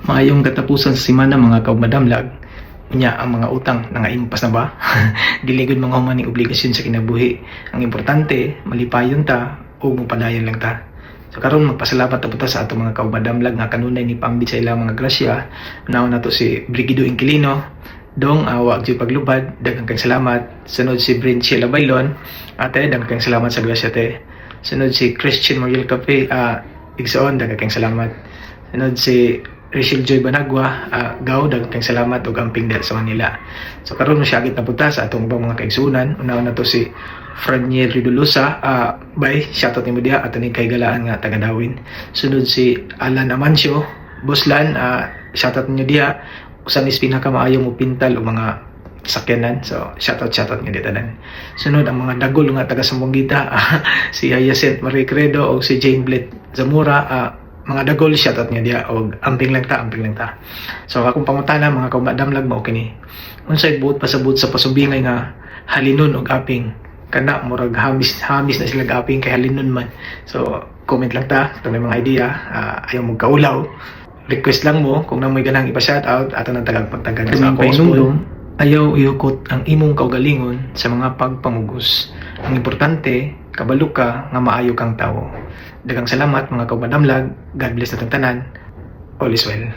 Maayong katapusan sa semana mga kaugmadamlag. Unya ang mga utang nangaimpas na ba? Dili gud mga human ning obligasyon sa kinabuhi. Ang importante, malipayon ta o mupadayon lang ta. So karon magpasalamat ta puta sa atong mga kaugmadamlag nga kanunay ni pambit sa ilang mga grasya. Unaon na to si Brigido Inquilino, Dong awag jud paglubad, daghang kayong salamat. Sunod si Brinchie Labaylon, ate daghang kayong salamat sa grasya te. Sunod si Christian Moriel Cafe, igsoon daghang kayong salamat. Sunod si Rachel Joy Banagwa, Gaw, daghang kayong salamat ug amping dahil sa Manila. So karon mo siya agit na puta sa atong ibang mga kaigsuunan. Unaon na to si Franier Ridulusa, bye, shoutout nimo diha at ni kay galaan nga taga Dawin. Sunod si Alan Amancio, Boslan, shoutout niyo diha. Usan is pinakamaayong mo pintal o mga sakyanan. So shoutout niyo diha tanan. Sunod ang mga dagol nga taga Sambuangita, si Hyacinth Marie Credo o si Jane Blet Zamora, mga dagol shoutout niya diya og amping lang ta. So akong pangutana mga kaumadamlag mao kini. Unsay buot pasabot sa pasubingay nga halinon og aping kana murag hamis na sila aping kay halinon man. So comment lang ta kung may mga idea, ayaw mo kaulaw. Request lang mo kung nang may ganang ipa-shoutout ato nang tagag pagtagad sa ako. Ayaw iukot ang imong kaugalingon sa mga pagpamugos. Ang importante, kabalo ka nga maayo kang tao. Daghang salamat mga kaumadamlag. God bless natong tanan. All is well.